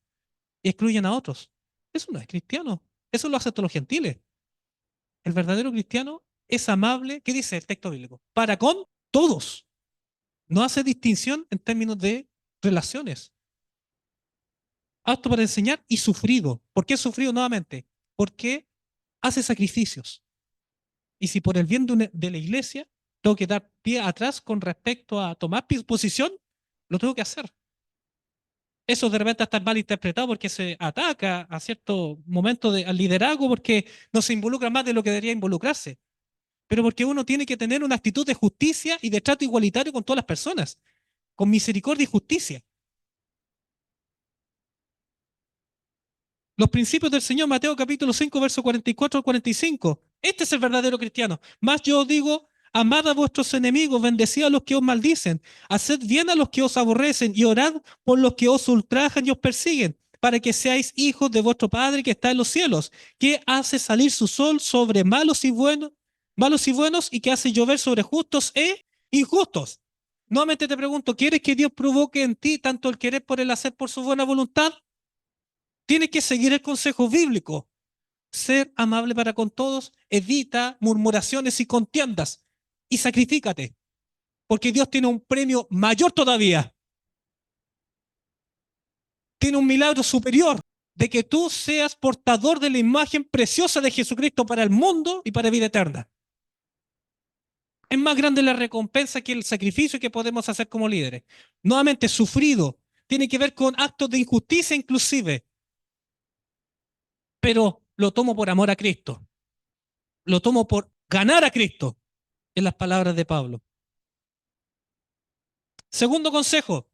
Y excluyen a otros. Eso no es cristiano. Eso lo hacen hasta los gentiles. El verdadero cristiano es amable, ¿qué dice el texto bíblico? Para con todos. No hace distinción en términos de relaciones. Apto para enseñar y sufrido. ¿Por qué sufrido nuevamente? Porque hace sacrificios. Y si por el bien de la iglesia tengo que dar pie atrás con respecto a tomar posición, lo tengo que hacer. Eso de repente está mal interpretado porque se ataca a cierto momento al liderazgo porque no se involucra más de lo que debería involucrarse. Pero porque uno tiene que tener una actitud de justicia y de trato igualitario con todas las personas, con misericordia y justicia. Los principios del Señor, Mateo capítulo 5, verso 44 al 45. Este es el verdadero cristiano. Más yo os digo, amad a vuestros enemigos, bendecid a los que os maldicen, haced bien a los que os aborrecen y orad por los que os ultrajan y os persiguen, para que seáis hijos de vuestro Padre que está en los cielos, que hace salir su sol sobre malos y buenos, y que hace llover sobre justos e injustos. Nuevamente te pregunto, ¿quieres que Dios provoque en ti tanto el querer por el hacer por su buena voluntad? Tienes que seguir el consejo bíblico. Ser amable para con todos, evita murmuraciones y contiendas y sacrifícate, porque Dios tiene un premio mayor todavía. Tiene un milagro superior de que tú seas portador de la imagen preciosa de Jesucristo para el mundo y para vida eterna. Es más grande la recompensa que el sacrificio que podemos hacer como líderes. Nuevamente, sufrido, tiene que ver con actos de injusticia inclusive, pero lo tomo por amor a Cristo. Lo tomo por ganar a Cristo, en las palabras de Pablo. Segundo consejo,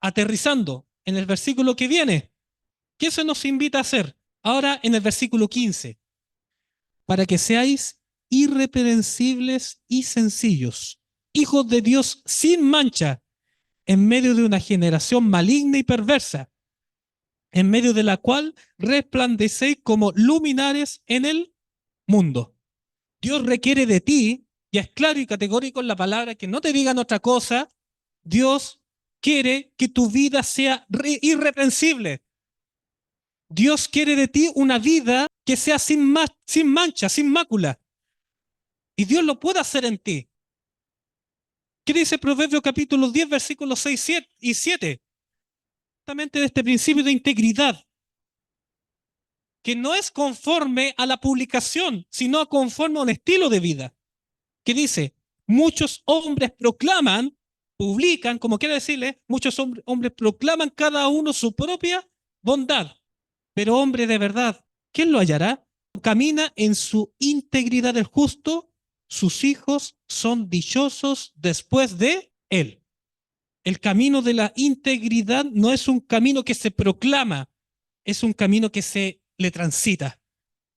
aterrizando en el versículo que viene, ¿qué se nos invita a hacer? Ahora en el versículo 15, para que seáis irreprensibles y sencillos, hijos de Dios sin mancha, en medio de una generación maligna y perversa, en medio de la cual resplandecéis como luminares en el mundo. Dios requiere de ti, y es claro y categórico en la palabra, que no te digan otra cosa. Dios quiere que tu vida sea irreprensible. Dios quiere de ti una vida que sea sin mancha, sin mácula. Y Dios lo puede hacer en ti. ¿Qué dice Proverbios capítulo 10, versículos 6 y 7? Justamente de este principio de integridad, que no es conforme a la publicación, sino conforme a un estilo de vida. Que dice, muchos hombres proclaman, publican, como quiere decirle, muchos hombres proclaman cada uno su propia bondad. Pero hombre de verdad, ¿quién lo hallará? Camina en su integridad el justo, sus hijos son dichosos después de él. El camino de la integridad no es un camino que se proclama, es un camino que se le transita,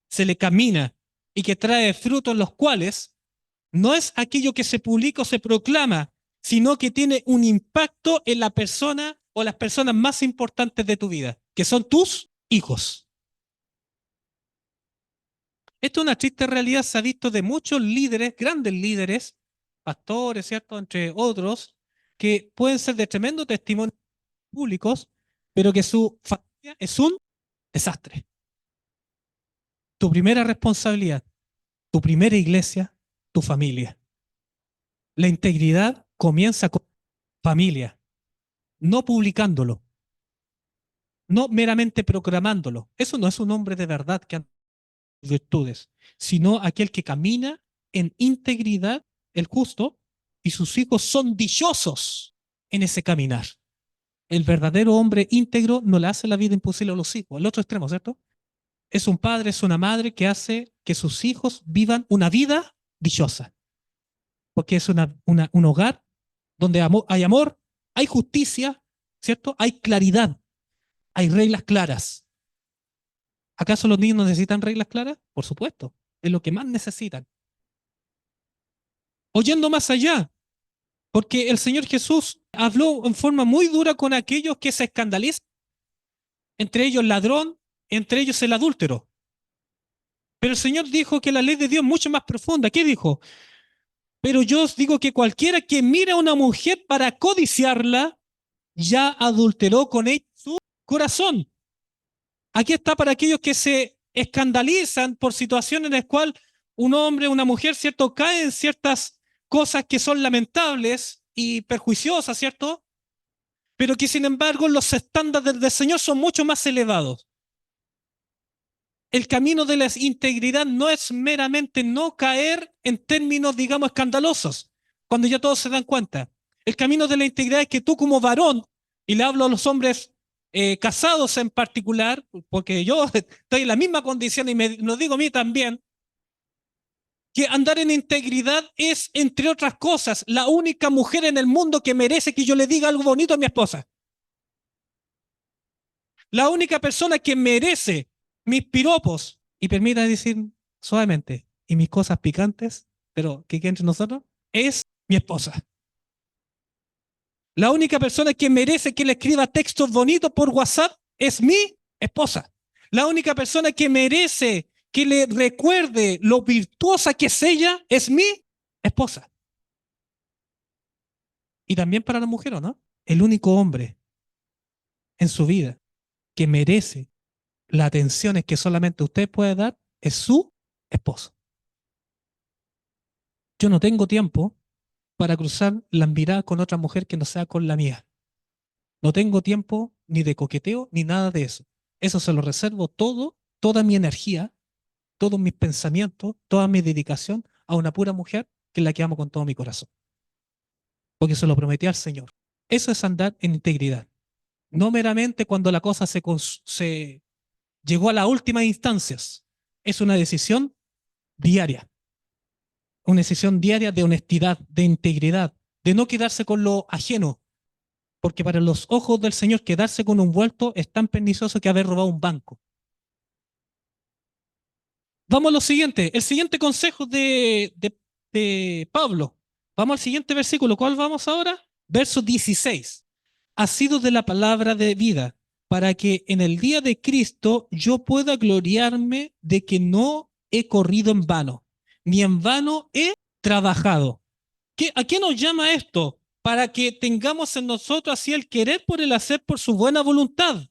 se le camina y que trae frutos los cuales no es aquello que se publica o se proclama, sino que tiene un impacto en la persona o las personas más importantes de tu vida, que son tus hijos. Esto es una triste realidad, se ha visto de muchos líderes, grandes líderes, pastores, ¿cierto? Entre otros, que pueden ser de tremendo testimonio públicos, pero que su familia es un desastre. Tu primera responsabilidad, tu primera iglesia, tu familia. La integridad comienza con familia, no publicándolo, no meramente proclamándolo. Eso no es un hombre de verdad que anda en virtudes, sino aquel que camina en integridad, el justo, y sus hijos son dichosos en ese caminar. El verdadero hombre íntegro no le hace la vida imposible a los hijos, el otro extremo, ¿cierto? Es un padre, es una madre que hace que sus hijos vivan una vida dichosa, porque es un hogar donde hay amor, hay justicia, ¿cierto? Hay claridad, hay reglas claras. ¿Acaso los niños no necesitan reglas claras? Por supuesto, es lo que más necesitan. Oyendo más allá, porque el Señor Jesús habló en forma muy dura con aquellos que se escandalizan, entre ellos el ladrón, entre ellos el adúltero. Pero el Señor dijo que la ley de Dios es mucho más profunda. ¿Qué dijo? Pero yo os digo que cualquiera que mire a una mujer para codiciarla, ya adulteró con ella su corazón. Aquí está para aquellos que se escandalizan por situaciones en las cuales un hombre, una mujer, ¿cierto? Cae en ciertas cosas que son lamentables y perjuiciosas, ¿cierto? Pero que sin embargo los estándares del Señor son mucho más elevados. El camino de la integridad no es meramente no caer en términos, digamos, escandalosos, cuando ya todos se dan cuenta. El camino de la integridad es que tú como varón, y le hablo a los hombres casados en particular, porque yo estoy en la misma condición y lo digo a mí también, que andar en integridad es, entre otras cosas, la única mujer en el mundo que merece que yo le diga algo bonito a mi esposa. La única persona que merece mis piropos, y permita decir suavemente, y mis cosas picantes, pero que quede entre nosotros, es mi esposa. La única persona que merece que le escriba textos bonitos por WhatsApp es mi esposa. La única persona que merece que le recuerde lo virtuosa que es ella es mi esposa. Y también para la mujer, ¿o no? El único hombre en su vida que merece las atenciones que solamente usted puede dar es su esposo. Yo no tengo tiempo para cruzar la mirada con otra mujer que no sea con la mía. No tengo tiempo ni de coqueteo ni nada de eso. Eso se lo reservo todo, toda mi energía, todos mis pensamientos, toda mi dedicación a una pura mujer que es la que amo con todo mi corazón. Porque se lo prometí al Señor. Eso es andar en integridad. No meramente cuando la cosa se llegó a las últimas instancias. Es una decisión diaria. Una decisión diaria de honestidad, de integridad, de no quedarse con lo ajeno, porque para los ojos del Señor quedarse con un vuelto es tan pernicioso que haber robado un banco. Vamos a lo siguiente, el siguiente consejo de Pablo. Vamos al siguiente versículo. ¿Cuál vamos ahora? Verso 16. Ha sido de la palabra de vida, para que en el día de Cristo yo pueda gloriarme de que no he corrido en vano, ni en vano he trabajado. ¿A qué nos llama esto? Para que tengamos en nosotros así el querer por el hacer por su buena voluntad.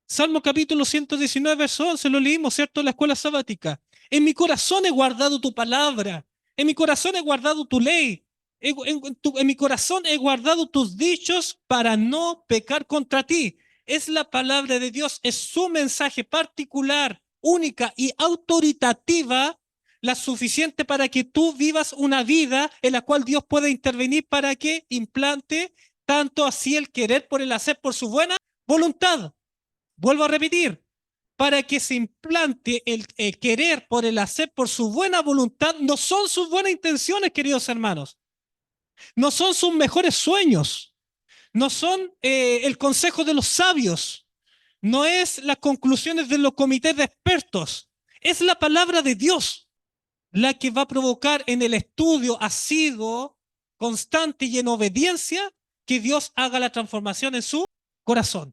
Salmo capítulo 119, verso 11, lo leímos, ¿cierto? En la escuela sabática. En mi corazón he guardado tu palabra, en mi corazón he guardado tu ley, En mi corazón he guardado tus dichos para no pecar contra ti. Es la palabra de Dios, es su mensaje particular, única y autoritativa, la suficiente para que tú vivas una vida en la cual Dios pueda intervenir para que implante tanto así el querer por el hacer por su buena voluntad. Vuelvo a repetir, para que se implante el querer por el hacer por su buena voluntad, no son sus buenas intenciones, queridos hermanos, no son sus mejores sueños, no son el consejo de los sabios, no es las conclusiones de los comités de expertos, es la palabra de Dios la que va a provocar en el estudio asiduo, constante y en obediencia que Dios haga la transformación en su corazón.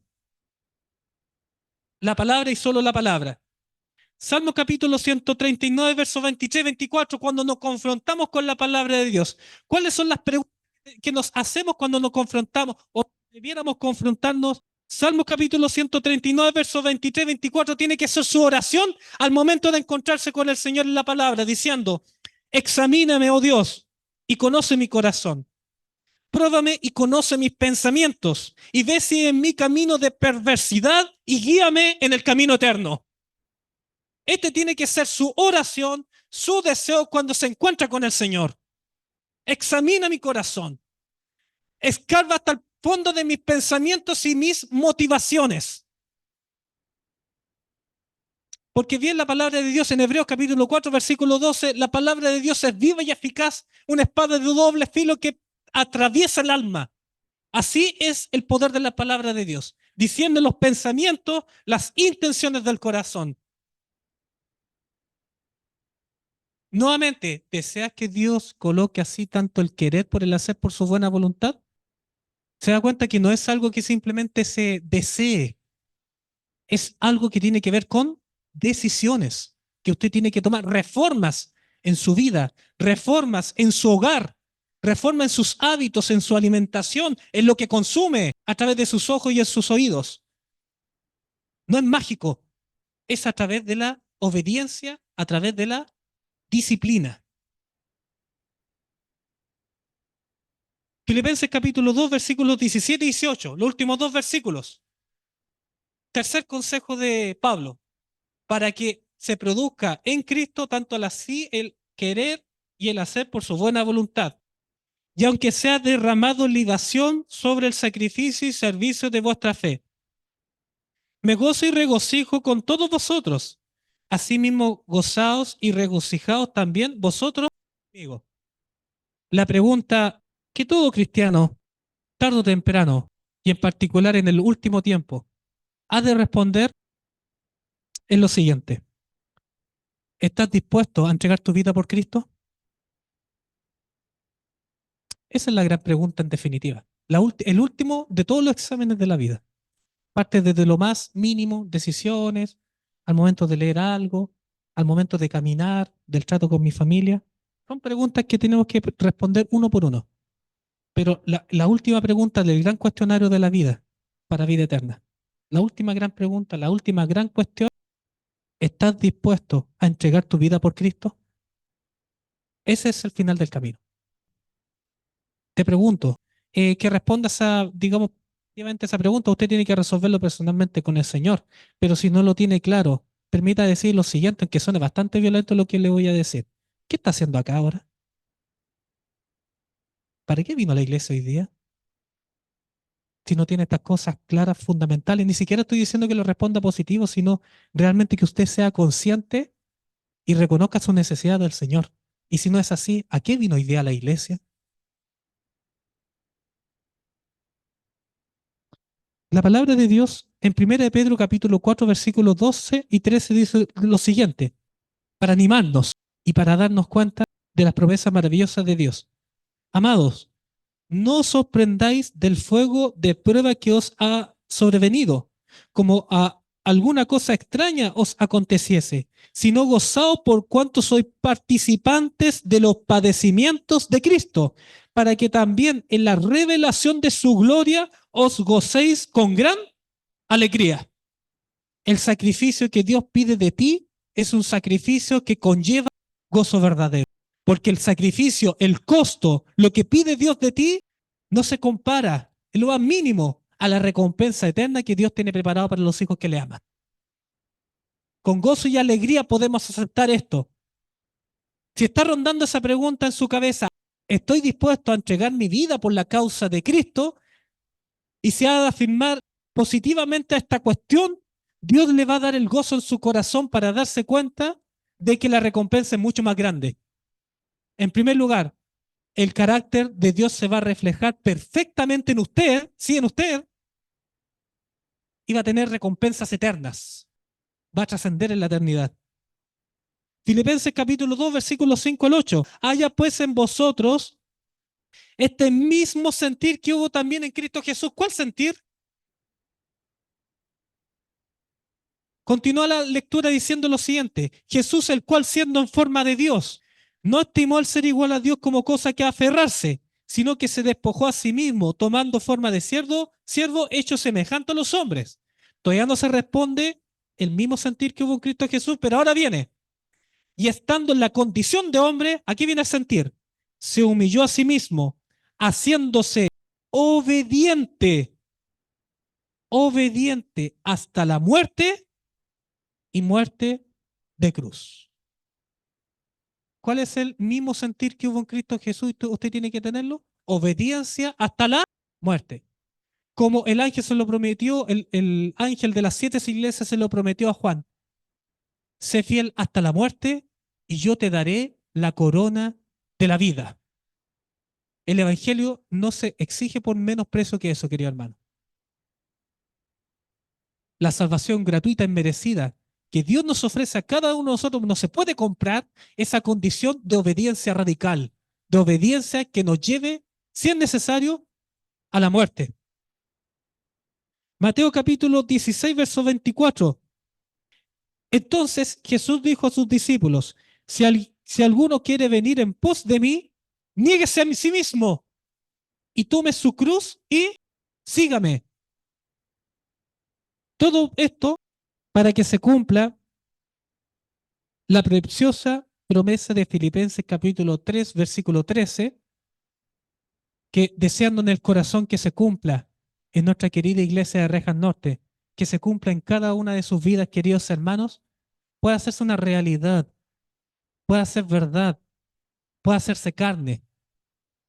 La palabra y solo la palabra. Salmo capítulo 139, versos 23 y 24, cuando nos confrontamos con la palabra de Dios. ¿Cuáles son las preguntas que nos hacemos cuando nos confrontamos o debiéramos confrontarnos? Salmo capítulo 139, versos 23 y 24 tiene que ser su oración al momento de encontrarse con el Señor en la palabra, diciendo, examíname, oh Dios, y conoce mi corazón. Pruébame y conoce mis pensamientos, y ve si en mi camino de perversidad y guíame en el camino eterno. Este tiene que ser su oración, su deseo cuando se encuentra con el Señor. Examina mi corazón. Escarba hasta el fondo de mis pensamientos y mis motivaciones. Porque bien la palabra de Dios en Hebreos capítulo 4, versículo 12, la palabra de Dios es viva y eficaz, una espada de doble filo que atraviesa el alma. Así es el poder de la palabra de Dios, diciendo los pensamientos, las intenciones del corazón. Nuevamente, ¿deseas que Dios coloque así tanto el querer por el hacer por su buena voluntad? Se da cuenta que no es algo que simplemente se desee, es algo que tiene que ver con decisiones, que usted tiene que tomar reformas en su vida, reformas en su hogar, reformas en sus hábitos, en su alimentación, en lo que consume a través de sus ojos y en sus oídos. No es mágico, es a través de la obediencia, a través de la disciplina. Filipenses capítulo 2, versículos 17 y 18, los últimos dos versículos. Tercer consejo de Pablo, para que se produzca en Cristo tanto así el querer y el hacer por su buena voluntad. Y aunque sea derramado libación sobre el sacrificio y servicio de vuestra fe, me gozo y regocijo con todos vosotros. Asimismo, gozaos y regocijaos también vosotros conmigo. La pregunta que todo cristiano, tarde o temprano, y en particular en el último tiempo, ha de responder es lo siguiente. ¿Estás dispuesto a entregar tu vida por Cristo? Esa es la gran pregunta en definitiva. El último de todos los exámenes de la vida. Parte desde lo más mínimo, decisiones, al momento de leer algo, al momento de caminar, del trato con mi familia. Son preguntas que tenemos que responder uno por uno. Pero la última pregunta del gran cuestionario de la vida, para vida eterna. La última gran pregunta, la última gran cuestión, ¿estás dispuesto a entregar tu vida por Cristo? Ese es el final del camino. Te pregunto, que respondas a, digamos, esa pregunta, usted tiene que resolverlo personalmente con el Señor, pero si no lo tiene claro, permita decir lo siguiente, aunque suene bastante violento lo que le voy a decir. ¿Qué está haciendo acá ahora? ¿Para qué vino a la iglesia hoy día? Si no tiene estas cosas claras, fundamentales, ni siquiera estoy diciendo que lo responda positivo, sino realmente que usted sea consciente y reconozca su necesidad del Señor. Y si no es así, ¿a qué vino hoy día a la iglesia? La palabra de Dios en 1 de Pedro capítulo 4 versículos 12 y 13 dice lo siguiente, para animarnos y para darnos cuenta de las promesas maravillosas de Dios. Amados, no os sorprendáis del fuego de prueba que os ha sobrevenido, como a alguna cosa extraña os aconteciese, sino gozaos por cuanto sois participantes de los padecimientos de Cristo, para que también en la revelación de su gloria os gocéis con gran alegría. El sacrificio que Dios pide de ti es un sacrificio que conlleva gozo verdadero. Porque el sacrificio, el costo, lo que pide Dios de ti, no se compara en lo más mínimo a la recompensa eterna que Dios tiene preparado para los hijos que le aman. Con gozo y alegría podemos aceptar esto. Si está rondando esa pregunta en su cabeza, ¿estoy dispuesto a entregar mi vida por la causa de Cristo? Y se ha de afirmar positivamente a esta cuestión, Dios le va a dar el gozo en su corazón para darse cuenta de que la recompensa es mucho más grande. En primer lugar, el carácter de Dios se va a reflejar perfectamente en usted, sí, en usted, y va a tener recompensas eternas. Va a trascender en la eternidad. Filipenses capítulo 2, versículos 5 al 8. Haya pues en vosotros este mismo sentir que hubo también en Cristo Jesús. ¿Cuál sentir? Continúa la lectura diciendo lo siguiente: Jesús, el cual siendo en forma de Dios, no estimó el ser igual a Dios como cosa que aferrarse, sino que se despojó a sí mismo, tomando forma de siervo hecho semejante a los hombres. Todavía no se responde el mismo sentir que hubo en Cristo Jesús, pero ahora viene. Y estando en la condición de hombre, aquí viene a sentir, se humilló a sí mismo, haciéndose obediente, obediente hasta la muerte y muerte de cruz. ¿Cuál es el mismo sentir que hubo en Cristo Jesús y usted tiene que tenerlo? Obediencia hasta la muerte. Como el ángel se lo prometió, el ángel de las 7 iglesias se lo prometió a Juan. Sé fiel hasta la muerte y yo te daré la corona de la vida. El evangelio no se exige por menos precio que eso, querido hermano. La salvación gratuita y merecida que Dios nos ofrece a cada uno de nosotros no se puede comprar esa condición de obediencia radical, de obediencia que nos lleve, si es necesario, a la muerte. Mateo capítulo 16, verso 24. Entonces Jesús dijo a sus discípulos, si alguno quiere venir en pos de mí, niéguese a sí mismo y tome su cruz y sígame. Todo esto para que se cumpla la preciosa promesa de Filipenses capítulo 3, versículo 13, que deseando en el corazón que se cumpla en nuestra querida iglesia de Rejas Norte, que se cumpla en cada una de sus vidas, queridos hermanos, pueda hacerse una realidad, pueda ser verdad, pueda hacerse carne,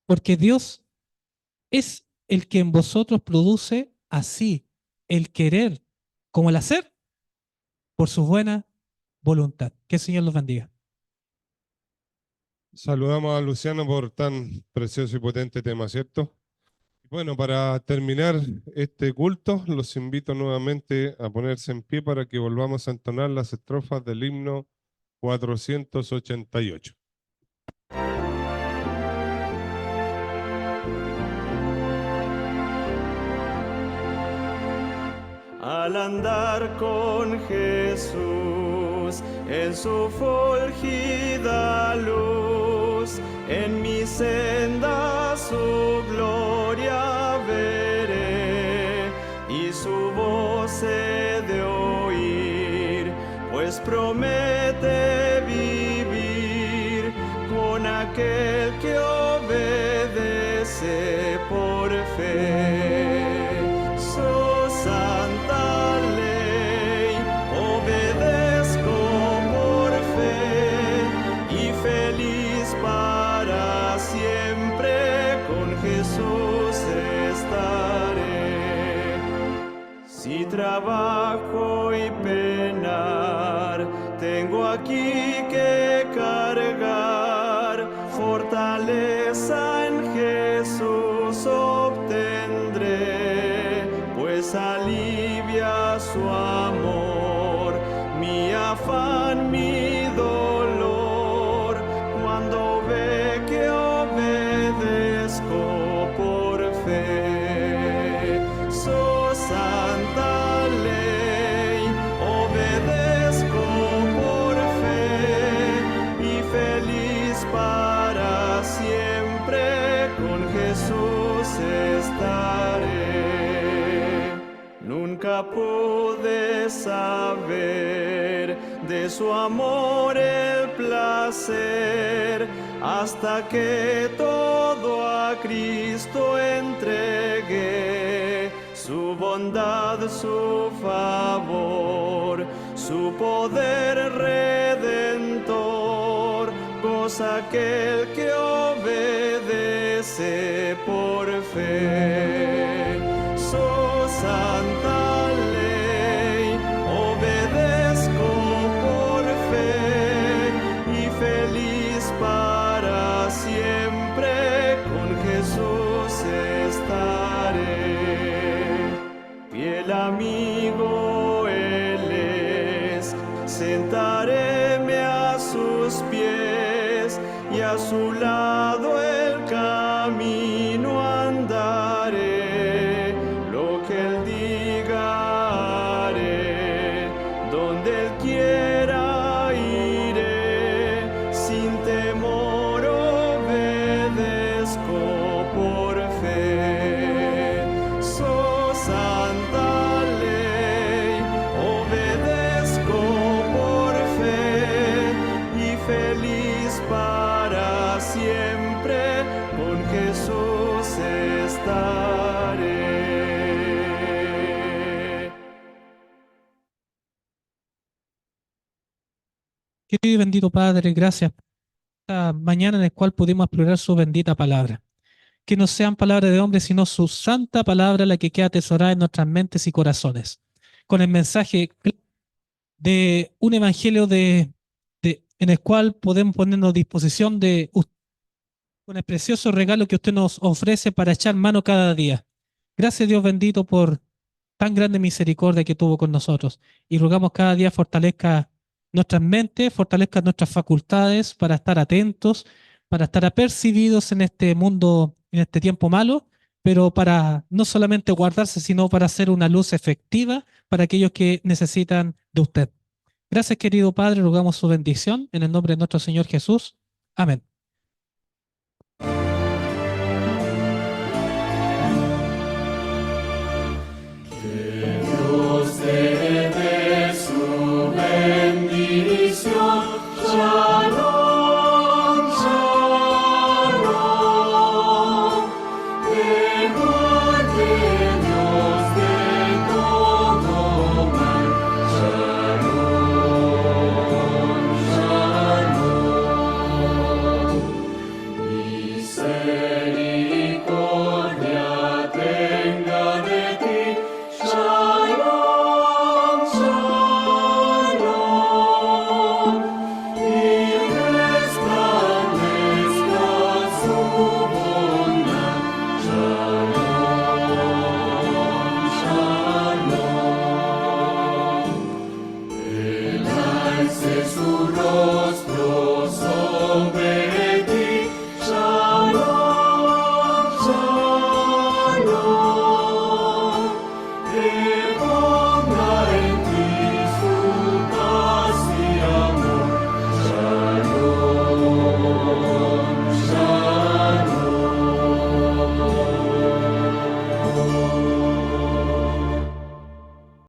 porque Dios es el que en vosotros produce así el querer como el hacer por su buena voluntad. Que el Señor los bendiga. Saludamos a Luciano por tan precioso y potente tema, ¿cierto? Bueno, para terminar este culto, los invito nuevamente a ponerse en pie para que volvamos a entonar las estrofas del himno 488. Al andar con Jesús en su fulgida luz, en mi senda su gloria veré y su voz he de oír, pues promete vivir con aquel que obedece por fe. Si trabajo y penar, tengo aquí que cargar, fortaleza en Jesús obtendré, pues alivia su amor, mi afán, mi dolor, cuando ve que obedezco por fe. Santa ley, obedezco por fe y feliz para siempre con Jesús estaré. Nunca pude saber de su amor el placer, hasta que todo a Cristo entregué, su bondad, su favor, su poder redentor, goza aquel que obedece por fe. Su santa ley obedezco por fe, y feliz para siempre con Jesús estaré. Fiel amigo Él es, sentaréme a sus pies, y a su lado el camino andaré. Lo que Él diga haré, donde Él quiera iré, sin temor obedezco por fe. Su santa ley obedezco por fe, y feliz para siempre con Jesús estaré. Querido y bendito Padre, gracias por esta mañana en la cual pudimos explorar su bendita palabra. Que no sean palabras de hombres, sino su santa palabra la que queda atesorada en nuestras mentes y corazones. Con el mensaje de un evangelio en el cual podemos ponernos a disposición con el precioso regalo que usted nos ofrece para echar mano cada día. Gracias, Dios bendito, por tan grande misericordia que tuvo con nosotros. Y rogamos cada día fortalezca nuestras mentes, fortalezca nuestras facultades para estar atentos, para estar apercibidos en este mundo, en este tiempo malo, pero para no solamente guardarse, sino para ser una luz efectiva para aquellos que necesitan de usted. Gracias, querido Padre, rogamos su bendición en el nombre de nuestro Señor Jesús. Amén. Dios te dé su bendición. Shalom, shalom. Te guarde Dios de todo mal. Shalom, shalom. Misericordia tenga de ti. Shalom, shalom, y resplandezca su bondad. Shalom, shalom, Él alce su rostro sobre ti. Shalom, shalom.